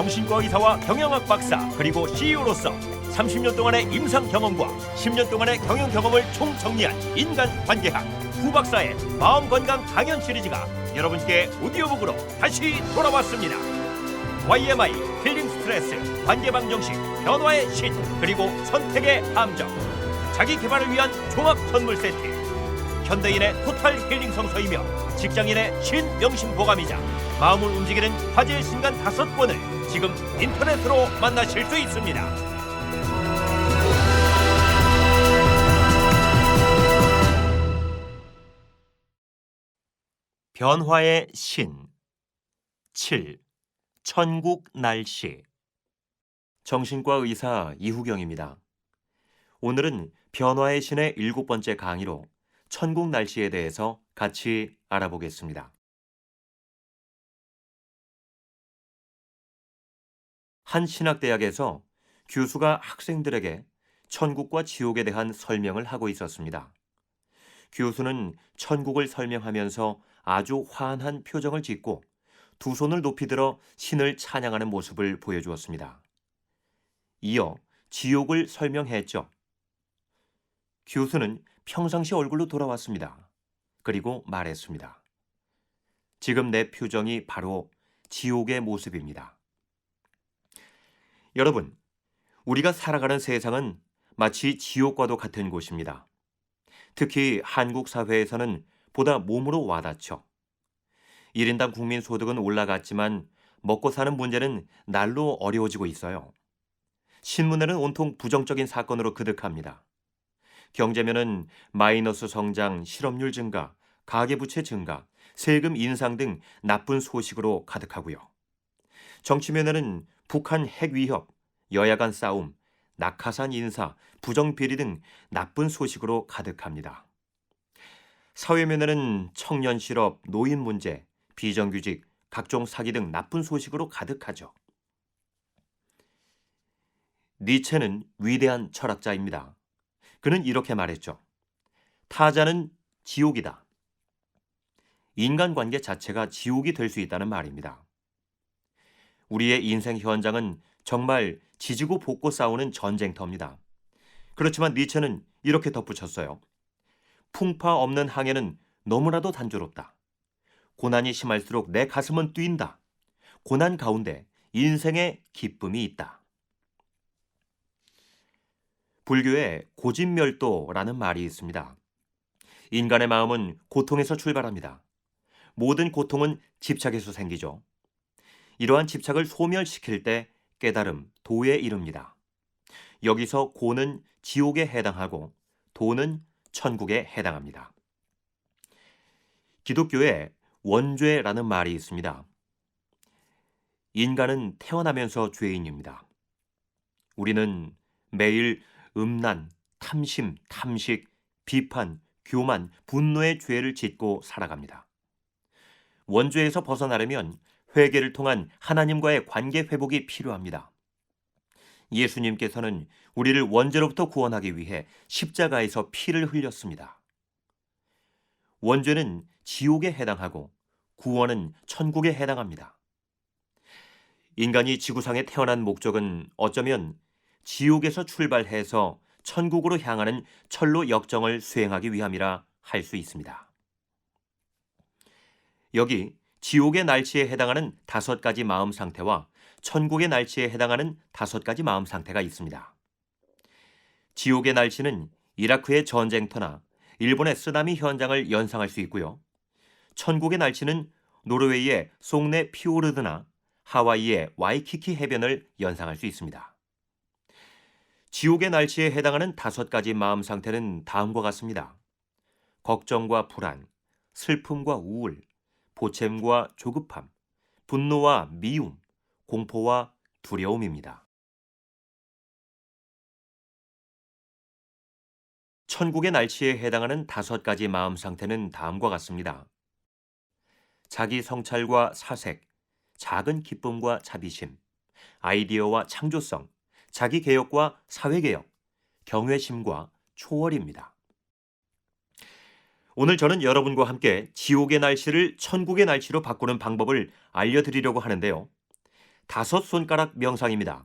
정신과 의사와 경영학 박사 그리고 CEO로서 30년 동안의 임상 경험과 10년 동안의 경영 경험을 총정리한 인간관계학 후박사의 마음건강 강연 시리즈가 여러분께 오디오북으로 다시 돌아왔습니다. YMI, 힐링 스트레스, 관계방 정식, 변화의 신, 그리고 선택의 함정, 자기 개발을 위한 종합 선물 세트, 현대인의 토탈 힐링 성서이며 직장인의 신명심 보감이자 마음을 움직이는 화제의 신간 5권을 지금 인터넷으로 만나실 수 있습니다. 변화의 신 7. 천국 날씨. 정신과 의사 이후경입니다. 오늘은 변화의 신의 7번째 강의로 천국 날씨에 대해서 같이 알아보겠습니다. 한 신학대학에서 교수가 학생들에게 천국과 지옥에 대한 설명을 하고 있었습니다. 교수는 천국을 설명하면서 아주 환한 표정을 짓고 두 손을 높이 들어 신을 찬양하는 모습을 보여주었습니다. 이어 지옥을 설명했죠. 교수는 평상시 얼굴로 돌아왔습니다. 그리고 말했습니다. 지금 내 표정이 바로 지옥의 모습입니다. 여러분, 우리가 살아가는 세상은 마치 지옥과도 같은 곳입니다. 특히 한국 사회에서는 보다 몸으로 와닿죠. 1인당 국민 소득은 올라갔지만 먹고 사는 문제는 날로 어려워지고 있어요. 신문에는 온통 부정적인 사건으로 그득합니다. 경제면은 마이너스 성장, 실업률 증가, 가계부채 증가, 세금 인상 등 나쁜 소식으로 가득하고요. 정치면에는 북한 핵 위협, 여야 간 싸움, 낙하산 인사, 부정비리 등 나쁜 소식으로 가득합니다. 사회면에는 청년 실업, 노인 문제, 비정규직, 각종 사기 등 나쁜 소식으로 가득하죠. 니체는 위대한 철학자입니다. 그는 이렇게 말했죠. 타자는 지옥이다. 인간관계 자체가 지옥이 될 수 있다는 말입니다. 우리의 인생 현장은 정말 지지고 볶고 싸우는 전쟁터입니다. 그렇지만 니체는 이렇게 덧붙였어요. 풍파 없는 항해는 너무나도 단조롭다. 고난이 심할수록 내 가슴은 뛴다. 고난 가운데 인생의 기쁨이 있다. 불교에 고진멸도라는 말이 있습니다. 인간의 마음은 고통에서 출발합니다. 모든 고통은 집착에서 생기죠. 이러한 집착을 소멸시킬 때 깨달음, 도에 이릅니다. 여기서 고는 지옥에 해당하고 도는 천국에 해당합니다. 기독교에 원죄라는 말이 있습니다. 인간은 태어나면서 죄인입니다. 우리는 매일 음란, 탐심, 탐식, 비판, 교만, 분노의 죄를 짓고 살아갑니다. 원죄에서 벗어나려면 회개를 통한 하나님과의 관계 회복이 필요합니다. 예수님께서는 우리를 원죄로부터 구원하기 위해 십자가에서 피를 흘렸습니다. 원죄는 지옥에 해당하고 구원은 천국에 해당합니다. 인간이 지구상에 태어난 목적은 어쩌면 지옥에서 출발해서 천국으로 향하는 철로 역정을 수행하기 위함이라 할 수 있습니다. 여기 지옥의 날씨에 해당하는 5가지 마음 상태와 천국의 날씨에 해당하는 5가지 마음 상태가 있습니다. 지옥의 날씨는 이라크의 전쟁터나 일본의 쓰나미 현장을 연상할 수 있고요. 천국의 날씨는 노르웨이의 송네 피오르드나 하와이의 와이키키 해변을 연상할 수 있습니다. 지옥의 날씨에 해당하는 5가지 마음 상태는 다음과 같습니다. 걱정과 불안, 슬픔과 우울, 보챔과 조급함, 분노와 미움, 공포와 두려움입니다. 천국의 날씨에 해당하는 5가지 마음 상태는 다음과 같습니다. 자기 성찰과 사색, 작은 기쁨과 자비심, 아이디어와 창조성, 자기 개혁과 사회 개혁, 경외심과 초월입니다. 오늘 저는 여러분과 함께 지옥의 날씨를 천국의 날씨로 바꾸는 방법을 알려드리려고 하는데요. 다섯 손가락 명상입니다.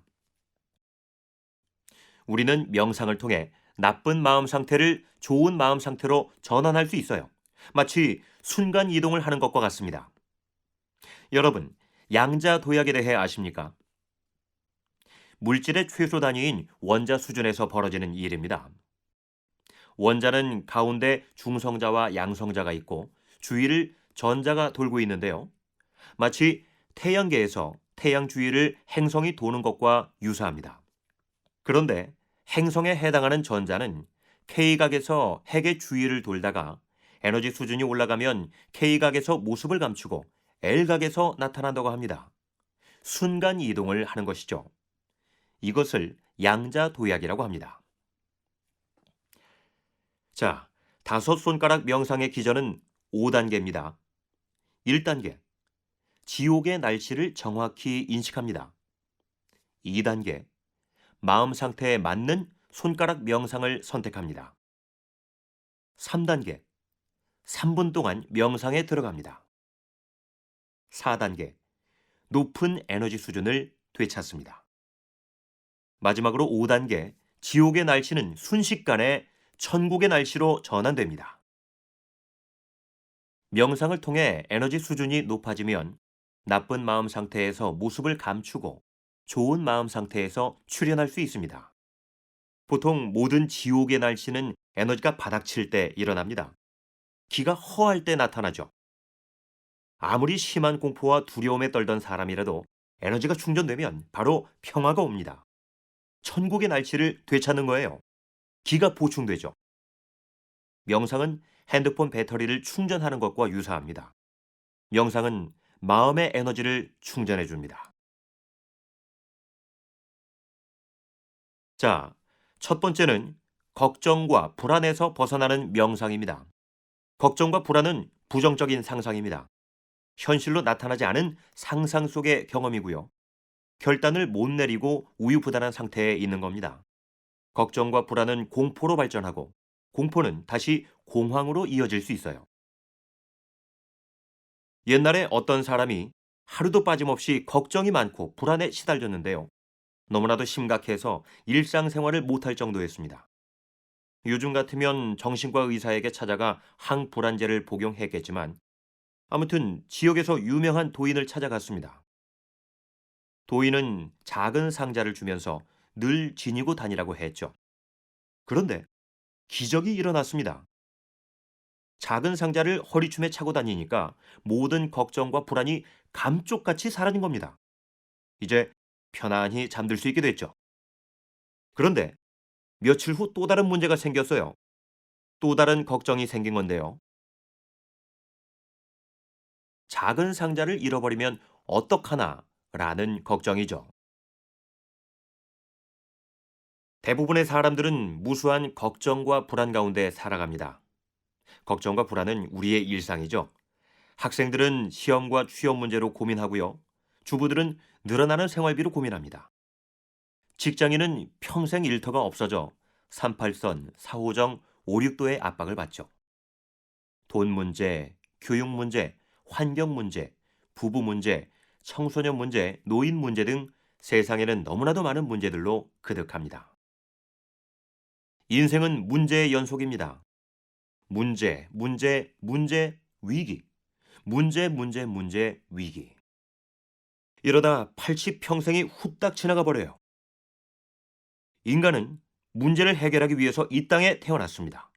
우리는 명상을 통해 나쁜 마음 상태를 좋은 마음 상태로 전환할 수 있어요. 마치 순간 이동을 하는 것과 같습니다. 여러분, 양자 도약에 대해 아십니까? 물질의 최소 단위인 원자 수준에서 벌어지는 일입니다. 원자는 가운데 중성자와 양성자가 있고 주위를 전자가 돌고 있는데요. 마치 태양계에서 태양 주위를 행성이 도는 것과 유사합니다. 그런데 행성에 해당하는 전자는 K각에서 핵의 주위를 돌다가 에너지 수준이 올라가면 K각에서 모습을 감추고 L각에서 나타난다고 합니다. 순간 이동을 하는 것이죠. 이것을 양자 도약이라고 합니다. 자, 다섯 손가락 명상의 기전은 5단계입니다. 1단계, 지옥의 날씨를 정확히 인식합니다. 2단계, 마음 상태에 맞는 손가락 명상을 선택합니다. 3단계, 3분 동안 명상에 들어갑니다. 4단계, 높은 에너지 수준을 되찾습니다. 마지막으로 5단계, 지옥의 날씨는 순식간에 천국의 날씨로 전환됩니다. 명상을 통해 에너지 수준이 높아지면 나쁜 마음 상태에서 모습을 감추고 좋은 마음 상태에서 출현할 수 있습니다. 보통 모든 지옥의 날씨는 에너지가 바닥칠 때 일어납니다. 기가 허할 때 나타나죠. 아무리 심한 공포와 두려움에 떨던 사람이라도 에너지가 충전되면 바로 평화가 옵니다. 천국의 날씨를 되찾는 거예요. 기가 보충되죠. 명상은 핸드폰 배터리를 충전하는 것과 유사합니다. 명상은 마음의 에너지를 충전해 줍니다. 자, 첫 번째는 걱정과 불안에서 벗어나는 명상입니다. 걱정과 불안은 부정적인 상상입니다. 현실로 나타나지 않은 상상 속의 경험이고요. 결단을 못 내리고 우유부단한 상태에 있는 겁니다. 걱정과 불안은 공포로 발전하고 공포는 다시 공황으로 이어질 수 있어요. 옛날에 어떤 사람이 하루도 빠짐없이 걱정이 많고 불안에 시달렸는데요. 너무나도 심각해서 일상생활을 못할 정도였습니다. 요즘 같으면 정신과 의사에게 찾아가 항불안제를 복용했겠지만 아무튼 지역에서 유명한 도인을 찾아갔습니다. 도인은 작은 상자를 주면서 늘 지니고 다니라고 했죠. 그런데 기적이 일어났습니다. 작은 상자를 허리춤에 차고 다니니까 모든 걱정과 불안이 감쪽같이 사라진 겁니다. 이제 편안히 잠들 수 있게 됐죠. 그런데 며칠 후 또 다른 문제가 생겼어요. 또 다른 걱정이 생긴 건데요. 작은 상자를 잃어버리면 어떡하나 라는 걱정이죠. 대부분의 사람들은 무수한 걱정과 불안 가운데 살아갑니다. 걱정과 불안은 우리의 일상이죠. 학생들은 시험과 취업 문제로 고민하고요. 주부들은 늘어나는 생활비로 고민합니다. 직장인은 평생 일터가 없어져 38선, 4호정, 5, 6도의 압박을 받죠. 돈 문제, 교육 문제, 환경 문제, 부부 문제, 청소년 문제, 노인 문제 등 세상에는 너무나도 많은 문제들로 그득합니다. 인생은 문제의 연속입니다. 문제, 문제, 문제, 위기. 문제, 문제, 문제, 위기. 이러다 80평생이 후딱 지나가 버려요. 인간은 문제를 해결하기 위해서 이 땅에 태어났습니다.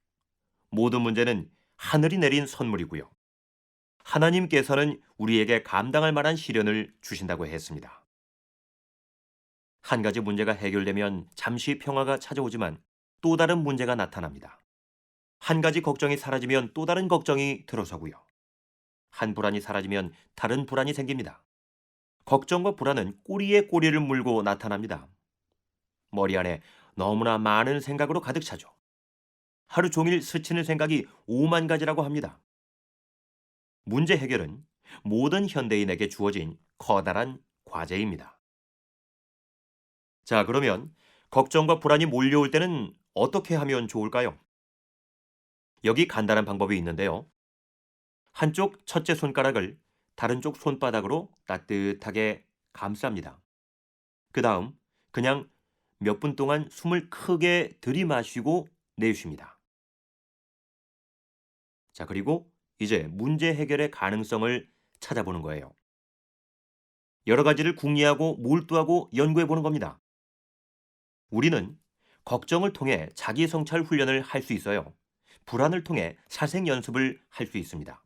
모든 문제는 하늘이 내린 선물이고요. 하나님께서는 우리에게 감당할 만한 시련을 주신다고 했습니다. 한 가지 문제가 해결되면 잠시 평화가 찾아오지만 또 다른 문제가 나타납니다. 한 가지 걱정이 사라지면 또 다른 걱정이 들어서고요. 한 불안이 사라지면 다른 불안이 생깁니다. 걱정과 불안은 꼬리에 꼬리를 물고 나타납니다. 머리 안에 너무나 많은 생각으로 가득 차죠. 하루 종일 스치는 생각이 5만 가지라고 합니다. 문제 해결은 모든 현대인에게 주어진 커다란 과제입니다. 자, 그러면 걱정과 불안이 몰려올 때는 어떻게 하면 좋을까요? 여기 간단한 방법이 있는데요. 한쪽 첫째 손가락을 다른 쪽 손바닥으로 따뜻하게 감쌉니다. 그 다음 그냥 몇 분 동안 숨을 크게 들이마시고 내쉽니다. 자, 그리고 이제 문제 해결의 가능성을 찾아보는 거예요. 여러 가지를 궁리하고 몰두하고 연구해 보는 겁니다. 우리는 걱정을 통해 자기 성찰 훈련을 할 수 있어요. 불안을 통해 사색 연습을 할 수 있습니다.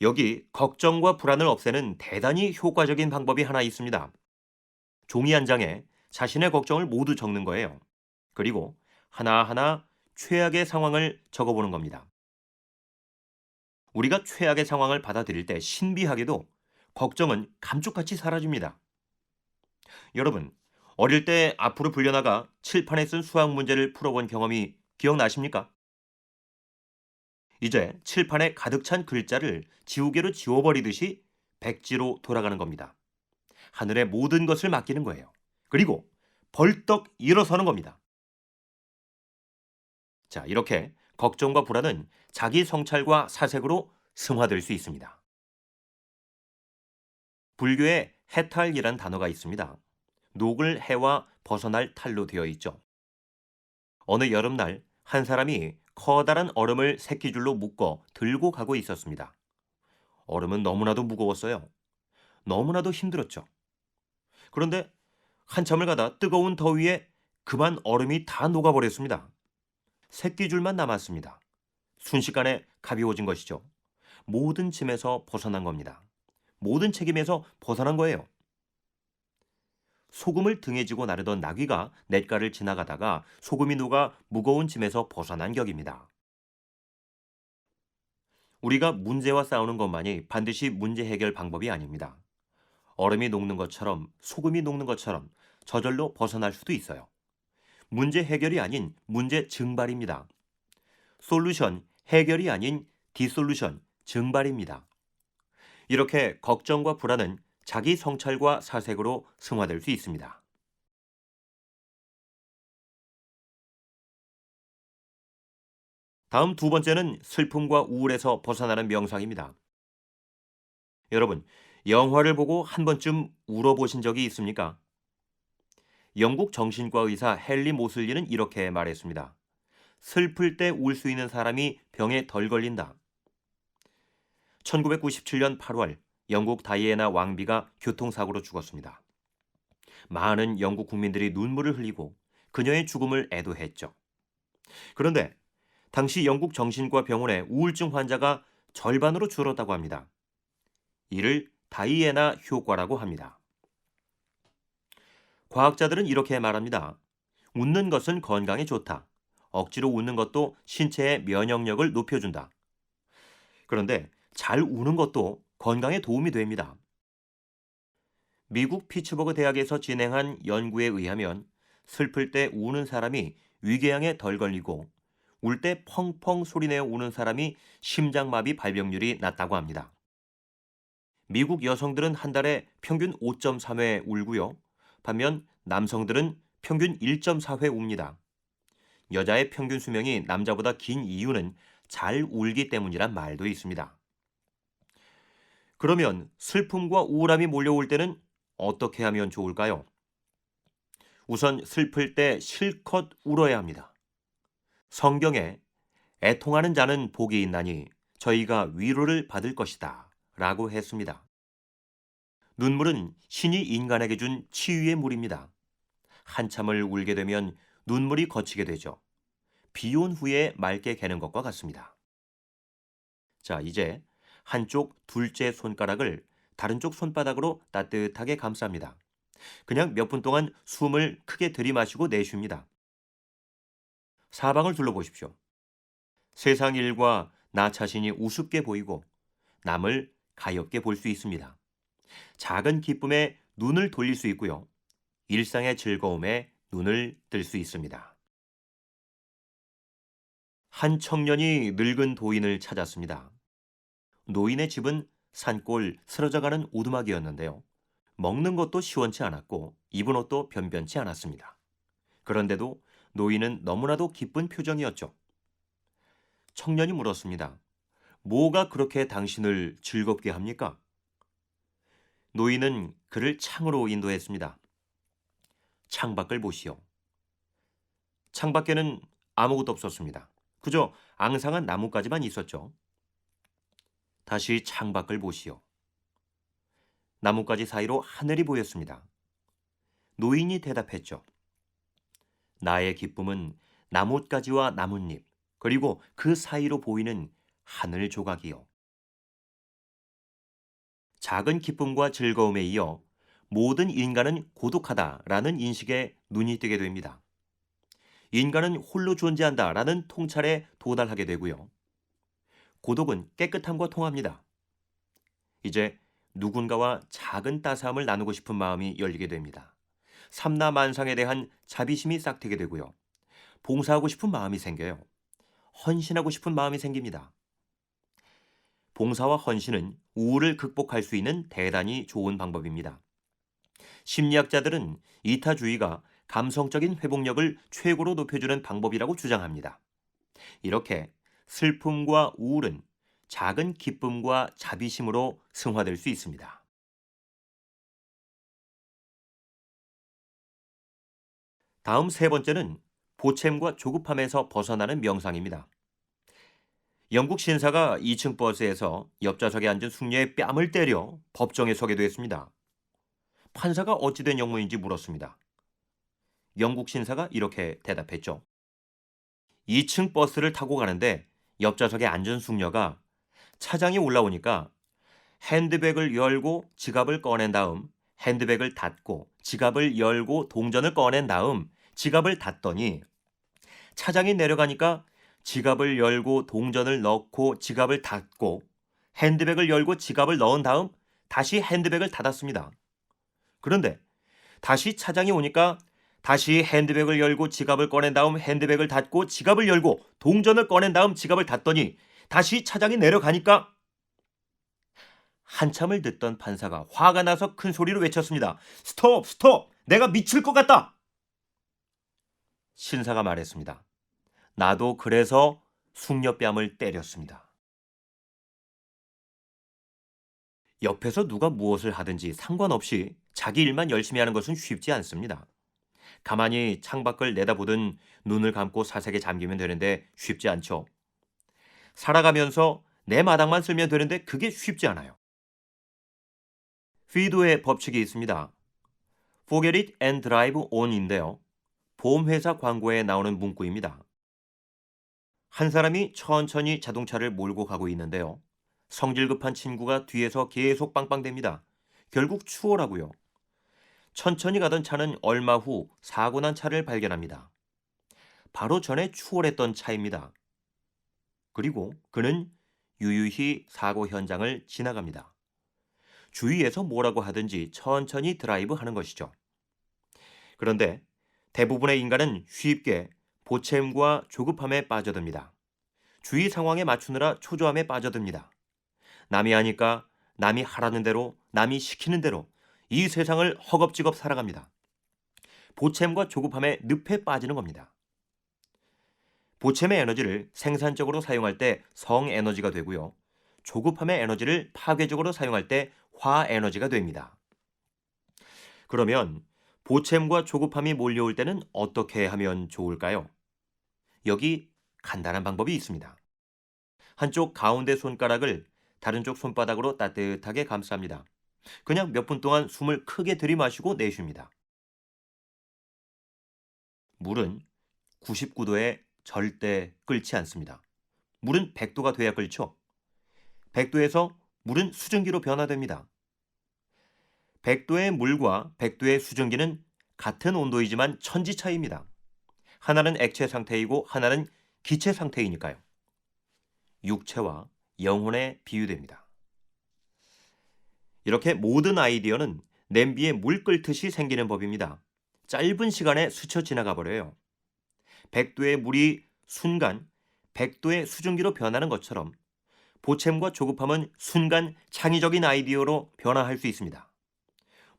여기 걱정과 불안을 없애는 대단히 효과적인 방법이 하나 있습니다. 종이 한 장에 자신의 걱정을 모두 적는 거예요. 그리고 하나하나 최악의 상황을 적어보는 겁니다. 우리가 최악의 상황을 받아들일 때 신비하게도 걱정은 감쪽같이 사라집니다. 여러분, 어릴 때 앞으로 불려나가 칠판에 쓴 수학 문제를 풀어본 경험이 기억나십니까? 이제 칠판에 가득 찬 글자를 지우개로 지워버리듯이 백지로 돌아가는 겁니다. 하늘의 모든 것을 맡기는 거예요. 그리고 벌떡 일어서는 겁니다. 자, 이렇게 걱정과 불안은 자기 성찰과 사색으로 승화될 수 있습니다. 불교에 해탈이란 단어가 있습니다. 녹을 해와 벗어날 탈로 되어 있죠. 어느 여름날 한 사람이 커다란 얼음을 새끼줄로 묶어 들고 가고 있었습니다. 얼음은 너무나도 무거웠어요. 너무나도 힘들었죠. 그런데 한참을 가다 뜨거운 더위에 그만 얼음이 다 녹아버렸습니다. 새끼줄만 남았습니다. 순식간에 가벼워진 것이죠. 모든 짐에서 벗어난 겁니다. 모든 책임에서 벗어난 거예요. 소금을 등에 지고 나르던 나귀가 냇가를 지나가다가 소금이 녹아 무거운 짐에서 벗어난 격입니다. 우리가 문제와 싸우는 것만이 반드시 문제 해결 방법이 아닙니다. 얼음이 녹는 것처럼 소금이 녹는 것처럼 저절로 벗어날 수도 있어요. 문제 해결이 아닌 문제 증발입니다. 솔루션, 해결이 아닌 디솔루션, 증발입니다. 이렇게 걱정과 불안은 자기 성찰과 사색으로 승화될 수 있습니다. 다음 두 번째는 슬픔과 우울에서 벗어나는 명상입니다. 여러분, 영화를 보고 한 번쯤 울어보신 적이 있습니까? 영국 정신과 의사 헨리 모슬리는 이렇게 말했습니다. 슬플 때 울 수 있는 사람이 병에 덜 걸린다. 1997년 8월 영국 다이애나 왕비가 교통사고로 죽었습니다. 많은 영국 국민들이 눈물을 흘리고 그녀의 죽음을 애도했죠. 그런데 당시 영국 정신과 병원의 우울증 환자가 절반으로 줄었다고 합니다. 이를 다이애나 효과라고 합니다. 과학자들은 이렇게 말합니다. 웃는 것은 건강에 좋다. 억지로 웃는 것도 신체의 면역력을 높여준다. 그런데 잘 우는 것도 건강에 도움이 됩니다. 미국 피츠버그 대학에서 진행한 연구에 의하면 슬플 때 우는 사람이 위궤양에 덜 걸리고 울 때 펑펑 소리내어 우는 사람이 심장마비 발병률이 낮다고 합니다. 미국 여성들은 한 달에 평균 5.3회 울고요. 반면 남성들은 평균 1.4회 웁니다. 여자의 평균 수명이 남자보다 긴 이유는 잘 울기 때문이란 말도 있습니다. 그러면 슬픔과 우울함이 몰려올 때는 어떻게 하면 좋을까요? 우선 슬플 때 실컷 울어야 합니다. 성경에 애통하는 자는 복이 있나니 저희가 위로를 받을 것이다 라고 했습니다. 눈물은 신이 인간에게 준 치유의 물입니다. 한참을 울게 되면 눈물이 거치게 되죠. 비 온 후에 맑게 개는 것과 같습니다. 자, 이제 한쪽 둘째 손가락을 다른 쪽 손바닥으로 따뜻하게 감쌉니다. 그냥 몇 분 동안 숨을 크게 들이마시고 내쉽니다. 사방을 둘러보십시오. 세상 일과 나 자신이 우습게 보이고 남을 가엽게 볼 수 있습니다. 작은 기쁨에 눈을 돌릴 수 있고요. 일상의 즐거움에 눈을 뜰 수 있습니다. 한 청년이 늙은 도인을 찾았습니다. 노인의 집은 산골 쓰러져가는 오두막이었는데요. 먹는 것도 시원치 않았고 입은 옷도 변변치 않았습니다. 그런데도 노인은 너무나도 기쁜 표정이었죠. 청년이 물었습니다. 뭐가 그렇게 당신을 즐겁게 합니까? 노인은 그를 창으로 인도했습니다. 창밖을 보시오. 창밖에는 아무것도 없었습니다. 그저 앙상한 나뭇가지만 있었죠. 다시 창밖을 보시오. 나뭇가지 사이로 하늘이 보였습니다. 노인이 대답했죠. 나의 기쁨은 나뭇가지와 나뭇잎, 그리고 그 사이로 보이는 하늘 조각이요. 작은 기쁨과 즐거움에 이어 모든 인간은 고독하다라는 인식에 눈이 뜨게 됩니다. 인간은 홀로 존재한다라는 통찰에 도달하게 되고요. 고독은 깨끗함과 통합니다. 이제 누군가와 작은 따스함을 나누고 싶은 마음이 열리게 됩니다. 삼라만상에 대한 자비심이 싹트게 되고요. 봉사하고 싶은 마음이 생겨요. 헌신하고 싶은 마음이 생깁니다. 봉사와 헌신은 우울을 극복할 수 있는 대단히 좋은 방법입니다. 심리학자들은 이타주의가 감성적인 회복력을 최고로 높여주는 방법이라고 주장합니다. 이렇게 슬픔과 우울은 작은 기쁨과 자비심으로 승화될 수 있습니다. 다음 세 번째는 보챔과 조급함에서 벗어나는 명상입니다. 영국 신사가 2층 버스에서 옆좌석에 앉은 숙녀의 뺨을 때려 법정에 서게 됐습니다. 판사가 어찌된 영문인지 물었습니다. 영국 신사가 이렇게 대답했죠. 2층 버스를 타고 가는데 옆좌석에 앉은 숙녀가 차장이 올라오니까 핸드백을 열고 지갑을 꺼낸 다음 핸드백을 닫고 지갑을 열고 동전을 꺼낸 다음 지갑을 닫더니 차장이 내려가니까 지갑을 열고 동전을 넣고 지갑을 닫고 핸드백을 열고 지갑을 넣은 다음 다시 핸드백을 닫았습니다. 그런데 다시 차장이 오니까 다시 핸드백을 열고 지갑을 꺼낸 다음 핸드백을 닫고 지갑을 열고 동전을 꺼낸 다음 지갑을 닫더니 다시 차장이 내려가니까 한참을 듣던 판사가 화가 나서 큰 소리로 외쳤습니다. 스톱! 스톱! 내가 미칠 것 같다! 신사가 말했습니다. 나도 그래서 숙녀뺨을 때렸습니다. 옆에서 누가 무엇을 하든지 상관없이 자기 일만 열심히 하는 것은 쉽지 않습니다. 가만히 창밖을 내다보든 눈을 감고 사색에 잠기면 되는데 쉽지 않죠. 살아가면서 내 마당만 쓸면 되는데 그게 쉽지 않아요. 피도의 법칙이 있습니다. Forget it and drive on인데요. 보험회사 광고에 나오는 문구입니다. 한 사람이 천천히 자동차를 몰고 가고 있는데요. 성질 급한 친구가 뒤에서 계속 빵빵댑니다. 결국 추월하고요. 천천히 가던 차는 얼마 후 사고 난 차를 발견합니다. 바로 전에 추월했던 차입니다. 그리고 그는 유유히 사고 현장을 지나갑니다. 주위에서 뭐라고 하든지 천천히 드라이브 하는 것이죠. 그런데 대부분의 인간은 쉽게 보챔과 조급함에 빠져듭니다. 주위 상황에 맞추느라 초조함에 빠져듭니다. 남이 하니까 남이 하라는 대로 남이 시키는 대로 이 세상을 허겁지겁 살아갑니다. 보챔과 조급함에 늪에 빠지는 겁니다. 보챔의 에너지를 생산적으로 사용할 때 성에너지가 되고요. 조급함의 에너지를 파괴적으로 사용할 때 화에너지가 됩니다. 그러면 보챔과 조급함이 몰려올 때는 어떻게 하면 좋을까요? 여기 간단한 방법이 있습니다. 한쪽 가운데 손가락을 다른 쪽 손바닥으로 따뜻하게 감쌉니다. 그냥 몇 분 동안 숨을 크게 들이마시고 내쉽니다. 물은 99도에 절대 끓지 않습니다. 물은 100도가 돼야 끓죠. 100도에서 물은 수증기로 변화됩니다. 100도의 물과 100도의 수증기는 같은 온도이지만 천지 차이입니다. 하나는 액체 상태이고 하나는 기체 상태이니까요. 육체와 영혼에 비유됩니다. 이렇게 모든 아이디어는 냄비에 물 끓듯이 생기는 법입니다. 짧은 시간에 스쳐 지나가 버려요. 100도의 물이 순간 100도의 수증기로 변하는 것처럼 보챔과 조급함은 순간 창의적인 아이디어로 변화할 수 있습니다.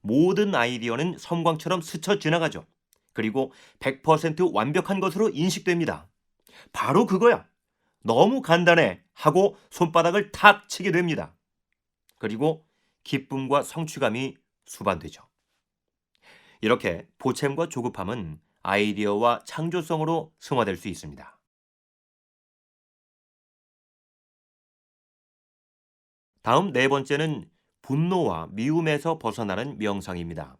모든 아이디어는 섬광처럼 스쳐 지나가죠. 그리고 100% 완벽한 것으로 인식됩니다. 바로 그거야. 너무 간단해 하고 손바닥을 탁 치게 됩니다. 그리고 기쁨과 성취감이 수반되죠. 이렇게 보탬과 조급함은 아이디어와 창조성으로 승화될 수 있습니다. 다음 네 번째는 분노와 미움에서 벗어나는 명상입니다.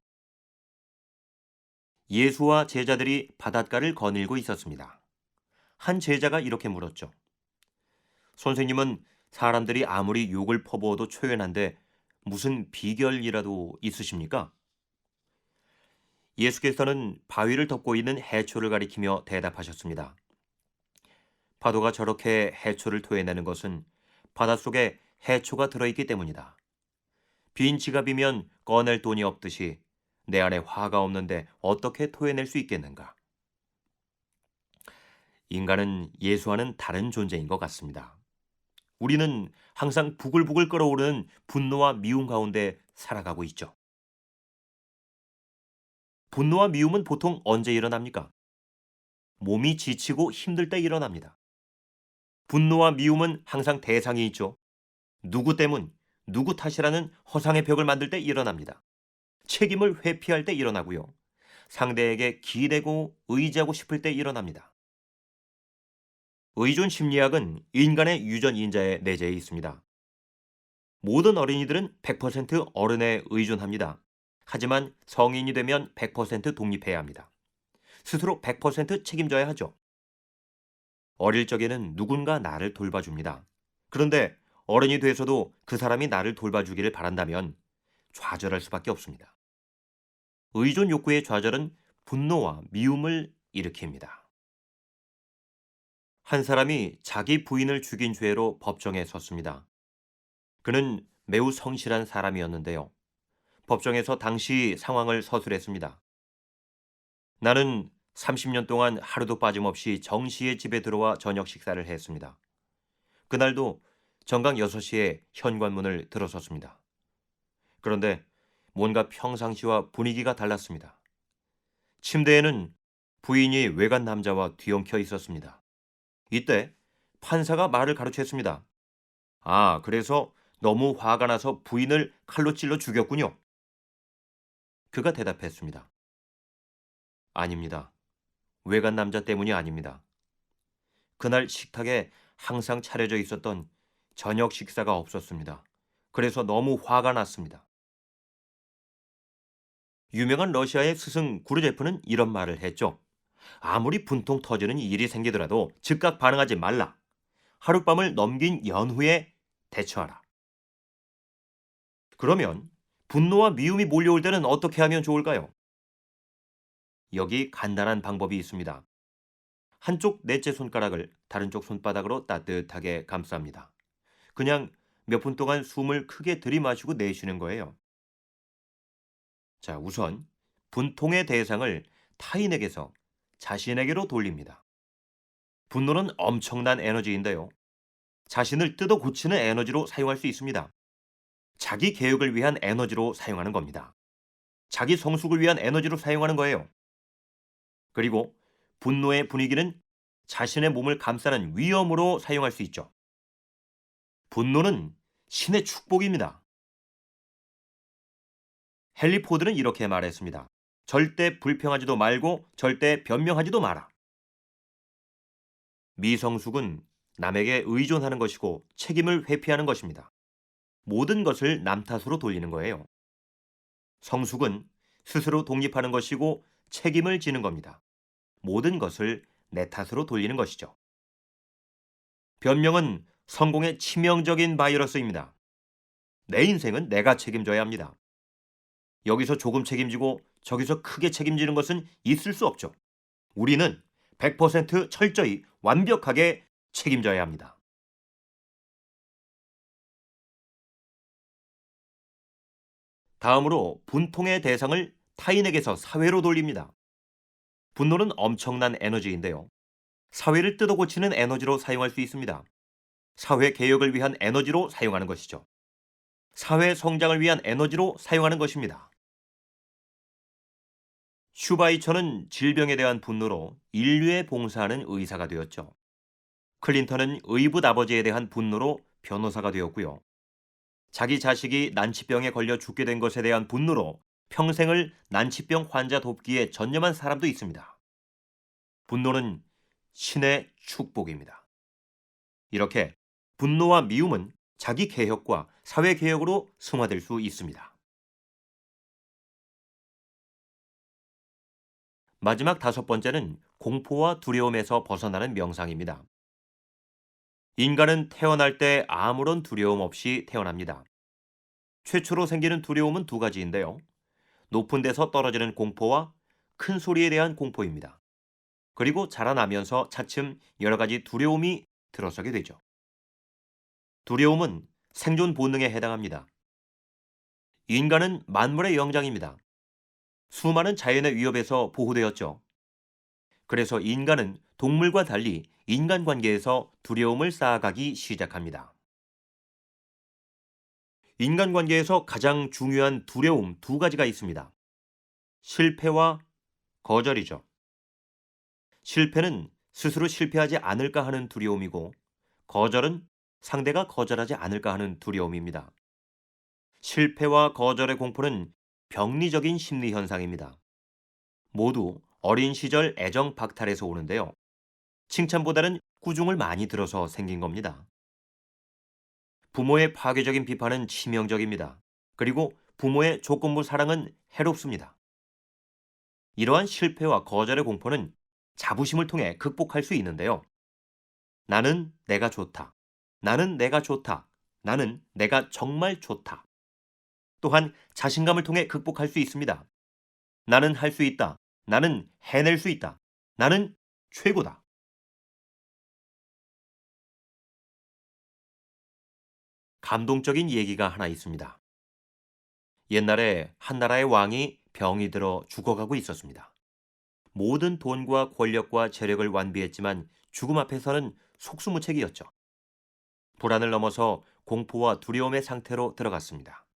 예수와 제자들이 바닷가를 거닐고 있었습니다. 한 제자가 이렇게 물었죠. 선생님은 사람들이 아무리 욕을 퍼부어도 초연한데 무슨 비결이라도 있으십니까? 예수께서는 바위를 덮고 있는 해초를 가리키며 대답하셨습니다. 파도가 저렇게 해초를 토해내는 것은 바닷속에 해초가 들어있기 때문이다. 빈 지갑이면 꺼낼 돈이 없듯이 내 안에 화가 없는데 어떻게 토해낼 수 있겠는가? 인간은 예수와는 다른 존재인 것 같습니다. 우리는 항상 부글부글 끓어오르는 분노와 미움 가운데 살아가고 있죠. 분노와 미움은 보통 언제 일어납니까? 몸이 지치고 힘들 때 일어납니다. 분노와 미움은 항상 대상이 있죠. 누구 때문, 누구 탓이라는 허상의 벽을 만들 때 일어납니다. 책임을 회피할 때 일어나고요. 상대에게 기대고 의지하고 싶을 때 일어납니다. 의존 심리학은 인간의 유전 인자에 내재해 있습니다. 모든 어린이들은 100% 어른에 의존합니다. 하지만 성인이 되면 100% 독립해야 합니다. 스스로 100% 책임져야 하죠. 어릴 적에는 누군가 나를 돌봐줍니다. 그런데 어른이 돼서도 그 사람이 나를 돌봐주기를 바란다면 좌절할 수밖에 없습니다. 의존 욕구의 좌절은 분노와 미움을 일으킵니다. 한 사람이 자기 부인을 죽인 죄로 법정에 섰습니다. 그는 매우 성실한 사람이었는데요. 법정에서 당시 상황을 서술했습니다. 나는 30년 동안 하루도 빠짐없이 정시에 집에 들어와 저녁 식사를 했습니다. 그날도 정각 6시에 현관문을 들어섰습니다. 그런데 뭔가 평상시와 분위기가 달랐습니다. 침대에는 부인이 외간 남자와 뒤엉켜 있었습니다. 이때 판사가 말을 가로챘습니다. 아, 그래서 너무 화가 나서 부인을 칼로 찔러 죽였군요. 그가 대답했습니다. 아닙니다. 외간 남자 때문이 아닙니다. 그날 식탁에 항상 차려져 있었던 저녁 식사가 없었습니다. 그래서 너무 화가 났습니다. 유명한 러시아의 스승 구르제프는 이런 말을 했죠. 아무리 분통 터지는 일이 생기더라도 즉각 반응하지 말라. 하룻밤을 넘긴 연후에 대처하라. 그러면 분노와 미움이 몰려올 때는 어떻게 하면 좋을까요? 여기 간단한 방법이 있습니다. 한쪽 넷째 손가락을 다른 쪽 손바닥으로 따뜻하게 감쌉니다. 그냥 몇 분 동안 숨을 크게 들이마시고 내쉬는 거예요. 자, 우선 분통의 대상을 타인에게서 자신에게로 돌립니다. 분노는 엄청난 에너지인데요. 자신을 뜯어 고치는 에너지로 사용할 수 있습니다. 자기 개혁을 위한 에너지로 사용하는 겁니다. 자기 성숙을 위한 에너지로 사용하는 거예요. 그리고 분노의 분위기는 자신의 몸을 감싸는 위험으로 사용할 수 있죠. 분노는 신의 축복입니다. 헨리 포드는 이렇게 말했습니다. 절대 불평하지도 말고 절대 변명하지도 마라. 미성숙은 남에게 의존하는 것이고 책임을 회피하는 것입니다. 모든 것을 남 탓으로 돌리는 거예요. 성숙은 스스로 독립하는 것이고 책임을 지는 겁니다. 모든 것을 내 탓으로 돌리는 것이죠. 변명은 성공의 치명적인 바이러스입니다. 내 인생은 내가 책임져야 합니다. 여기서 조금 책임지고 저기서 크게 책임지는 것은 있을 수 없죠. 우리는 100% 철저히 완벽하게 책임져야 합니다. 다음으로 분통의 대상을 타인에게서 사회로 돌립니다. 분노는 엄청난 에너지인데요. 사회를 뜯어 고치는 에너지로 사용할 수 있습니다. 사회 개혁을 위한 에너지로 사용하는 것이죠. 사회 성장을 위한 에너지로 사용하는 것입니다. 슈바이처는 질병에 대한 분노로 인류에 봉사하는 의사가 되었죠. 클린턴은 의붓 아버지에 대한 분노로 변호사가 되었고요. 자기 자식이 난치병에 걸려 죽게 된 것에 대한 분노로 평생을 난치병 환자 돕기에 전념한 사람도 있습니다. 분노는 신의 축복입니다. 이렇게 분노와 미움은 자기 개혁과 사회 개혁으로 승화될 수 있습니다. 마지막 다섯 번째는 공포와 두려움에서 벗어나는 명상입니다. 인간은 태어날 때 아무런 두려움 없이 태어납니다. 최초로 생기는 두려움은 두 가지인데요. 높은 데서 떨어지는 공포와 큰 소리에 대한 공포입니다. 그리고 자라나면서 차츰 여러 가지 두려움이 들어서게 되죠. 두려움은 생존 본능에 해당합니다. 인간은 만물의 영장입니다. 수많은 자연의 위협에서 보호되었죠. 그래서 인간은 동물과 달리 인간관계에서 두려움을 쌓아가기 시작합니다. 인간관계에서 가장 중요한 두려움 두 가지가 있습니다. 실패와 거절이죠. 실패는 스스로 실패하지 않을까 하는 두려움이고, 거절은 상대가 거절하지 않을까 하는 두려움입니다. 실패와 거절의 공포는 병리적인 심리 현상입니다. 모두 어린 시절 애정 박탈에서 오는데요. 칭찬보다는 꾸중을 많이 들어서 생긴 겁니다. 부모의 파괴적인 비판은 치명적입니다. 그리고 부모의 조건부 사랑은 해롭습니다. 이러한 실패와 거절의 공포는 자부심을 통해 극복할 수 있는데요. 나는 내가 좋다. 나는 내가 좋다. 나는 내가 정말 좋다. 또한 자신감을 통해 극복할 수 있습니다. 나는 할 수 있다. 나는 해낼 수 있다. 나는 최고다. 감동적인 얘기가 하나 있습니다. 옛날에 한 나라의 왕이 병이 들어 죽어가고 있었습니다. 모든 돈과 권력과 재력을 완비했지만 죽음 앞에서는 속수무책이었죠. 불안을 넘어서 공포와 두려움의 상태로 들어갔습니다.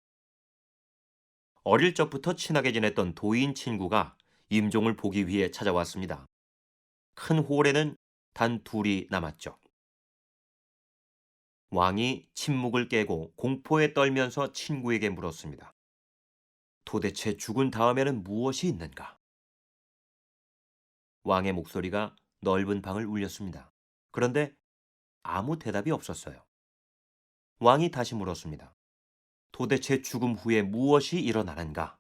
어릴 적부터 친하게 지냈던 도인 친구가 임종을 보기 위해 찾아왔습니다. 큰 홀에는 단 둘이 남았죠. 왕이 침묵을 깨고 공포에 떨면서 친구에게 물었습니다. 도대체 죽은 다음에는 무엇이 있는가? 왕의 목소리가 넓은 방을 울렸습니다. 그런데 아무 대답이 없었어요. 왕이 다시 물었습니다. 도대체 죽음 후에 무엇이 일어나는가?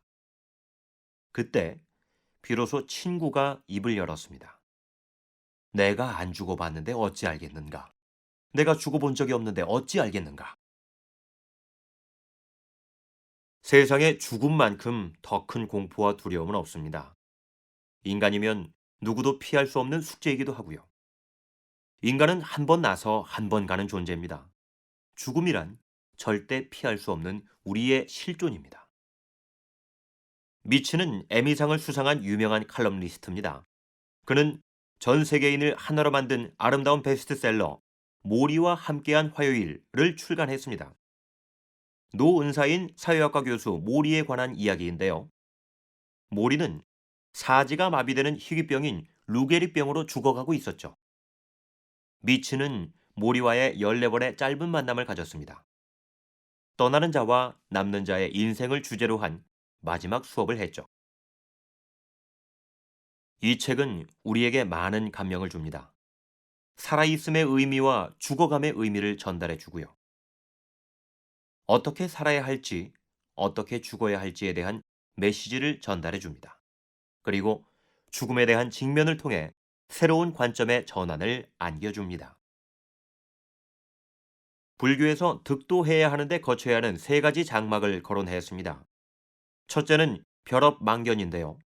그때 비로소 친구가 입을 열었습니다. 내가 안 죽어봤는데 어찌 알겠는가? 내가 죽어본 적이 없는데 어찌 알겠는가? 세상에 죽음만큼 더 큰 공포와 두려움은 없습니다. 인간이면 누구도 피할 수 없는 숙제이기도 하고요. 인간은 한 번 나서 한 번 가는 존재입니다. 죽음이란 절대 피할 수 없는 우리의 실존입니다. 미치는 에미상을 수상한 유명한 칼럼니스트입니다. 그는 전 세계인을 하나로 만든 아름다운 베스트셀러 모리와 함께한 화요일을 출간했습니다. 노은사인 사회학과 교수 모리에 관한 이야기인데요. 모리는 사지가 마비되는 희귀병인 루게릭병으로 죽어가고 있었죠. 미츠는 모리와의 14번의 짧은 만남을 가졌습니다. 떠나는 자와 남는 자의 인생을 주제로 한 마지막 수업을 했죠. 이 책은 우리에게 많은 감명을 줍니다. 살아있음의 의미와 죽어감의 의미를 전달해 주고요. 어떻게 살아야 할지, 어떻게 죽어야 할지에 대한 메시지를 전달해 줍니다. 그리고 죽음에 대한 직면을 통해 새로운 관점의 전환을 안겨줍니다. 불교에서 득도해야 하는데 거쳐야 하는 세 가지 장막을 거론했습니다. 첫째는 벼럽망견인데요.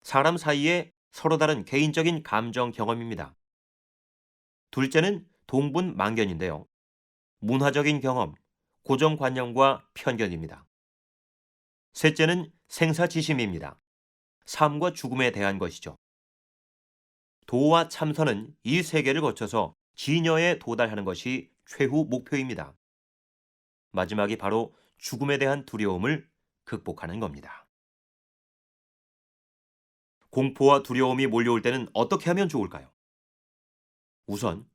사람 사이에 서로 다른 개인적인 감정 경험입니다. 둘째는 동분망견인데요. 문화적인 경험, 고정관념과 편견입니다. 셋째는 생사지심입니다. 삶과 죽음에 대한 것이죠. 도와 참선은 이 세계를 거쳐서 진여에 도달하는 것이 최후 목표입니다. 마지막이 바로 죽음에 대한 두려움을 극복하는 겁니다. 공포와 두려움이 몰려올 때는 어떻게 하면 좋을까요? 우선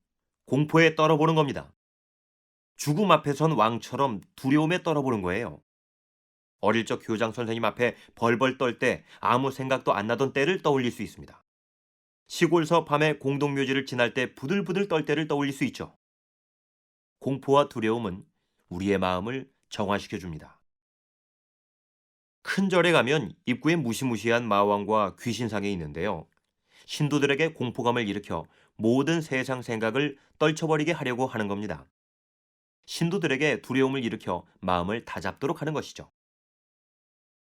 공포에 떨어보는 겁니다. 죽음 앞에 선 왕처럼 두려움에 떨어보는 거예요. 어릴 적 교장 선생님 앞에 벌벌 떨 때 아무 생각도 안 나던 때를 떠올릴 수 있습니다. 시골서 밤에 공동묘지를 지날 때 부들부들 떨 때를 떠올릴 수 있죠. 공포와 두려움은 우리의 마음을 정화시켜 줍니다. 큰 절에 가면 입구에 무시무시한 마왕과 귀신상이 있는데요. 신도들에게 공포감을 일으켜 모든 세상 생각을 떨쳐버리게 하려고 하는 겁니다. 신도들에게 두려움을 일으켜 마음을 다잡도록 하는 것이죠.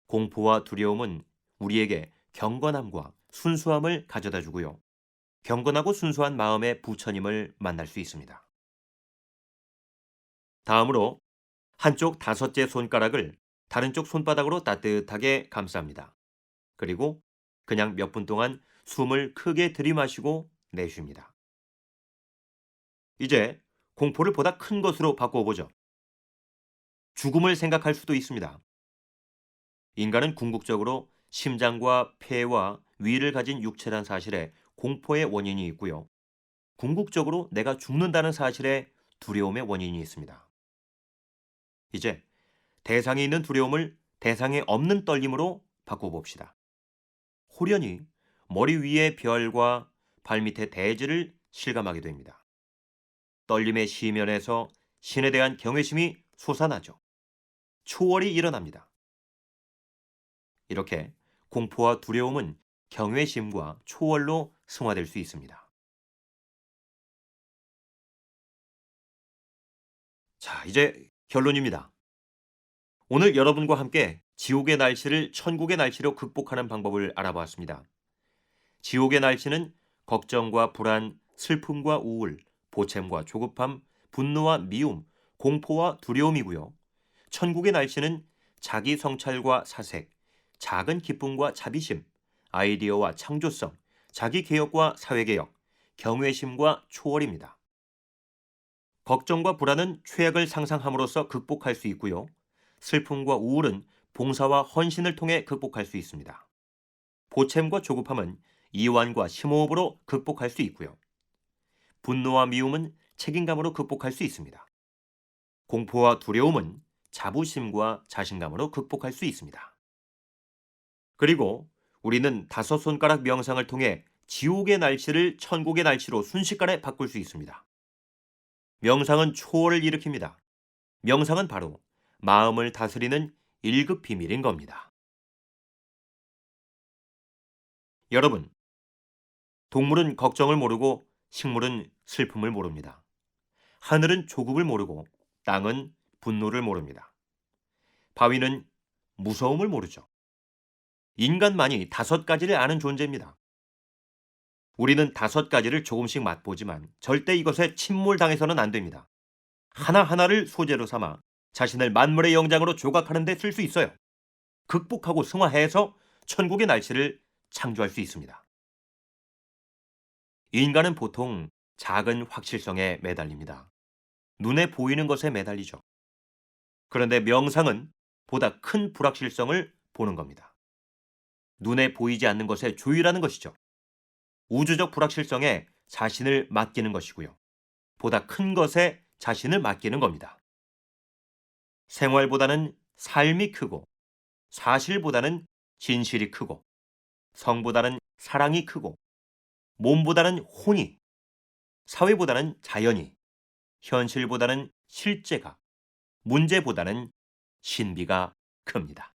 공포와 두려움은 우리에게 경건함과 순수함을 가져다 주고요. 경건하고 순수한 마음의 부처님을 만날 수 있습니다. 다음으로 한쪽 다섯째 손가락을 다른 쪽 손바닥으로 따뜻하게 감쌉니다. 그리고 그냥 몇 분 동안 숨을 크게 들이마시고 내쉽니다. 이제 공포를 보다 큰 것으로 바꿔보죠. 죽음을 생각할 수도 있습니다. 인간은 궁극적으로 심장과 폐와 위를 가진 육체란 사실에 공포의 원인이 있고요. 궁극적으로 내가 죽는다는 사실에 두려움의 원인이 있습니다. 이제 대상에 있는 두려움을 대상에 없는 떨림으로 바꿔봅시다. 호련히 머리 위의 별과 발밑의 대지를 실감하게 됩니다. 떨림의 시면에서 신에 대한 경외심이 솟아나죠. 초월이 일어납니다. 이렇게 공포와 두려움은 경외심과 초월로 승화될 수 있습니다. 자, 이제 결론입니다. 오늘 여러분과 함께 지옥의 날씨를 천국의 날씨로 극복하는 방법을 알아보았습니다. 지옥의 날씨는 걱정과 불안, 슬픔과 우울, 보챔과 조급함, 분노와 미움, 공포와 두려움이고요. 천국의 날씨는 자기 성찰과 사색, 작은 기쁨과 자비심, 아이디어와 창조성, 자기 개혁과 사회개혁, 경외심과 초월입니다. 걱정과 불안은 최악을 상상함으로써 극복할 수 있고요. 슬픔과 우울은 봉사와 헌신을 통해 극복할 수 있습니다. 보챔과 조급함은 이완과 심호흡으로 극복할 수 있고요. 분노와 미움은 책임감으로 극복할 수 있습니다. 공포와 두려움은 자부심과 자신감으로 극복할 수 있습니다. 그리고 우리는 다섯 손가락 명상을 통해 지옥의 날씨를 천국의 날씨로 순식간에 바꿀 수 있습니다. 명상은 초월을 일으킵니다. 명상은 바로 마음을 다스리는 1급 비밀인 겁니다. 여러분, 동물은 걱정을 모르고 식물은 슬픔을 모릅니다. 하늘은 조국을 모르고 땅은 분노를 모릅니다. 바위는 무서움을 모르죠. 인간만이 다섯 가지를 아는 존재입니다. 우리는 다섯 가지를 조금씩 맛보지만 절대 이것에 침몰당해서는 안 됩니다. 하나하나를 소재로 삼아 자신을 만물의 영장으로 조각하는 데 쓸 수 있어요. 극복하고 승화해서 천국의 날씨를 창조할 수 있습니다. 인간은 보통 작은 확실성에 매달립니다. 눈에 보이는 것에 매달리죠. 그런데 명상은 보다 큰 불확실성을 보는 겁니다. 눈에 보이지 않는 것에 조율하는 것이죠. 우주적 불확실성에 자신을 맡기는 것이고요. 보다 큰 것에 자신을 맡기는 겁니다. 생활보다는 삶이 크고, 사실보다는 진실이 크고, 성보다는 사랑이 크고, 몸보다는 혼이, 사회보다는 자연이, 현실보다는 실제가, 문제보다는 신비가 큽니다.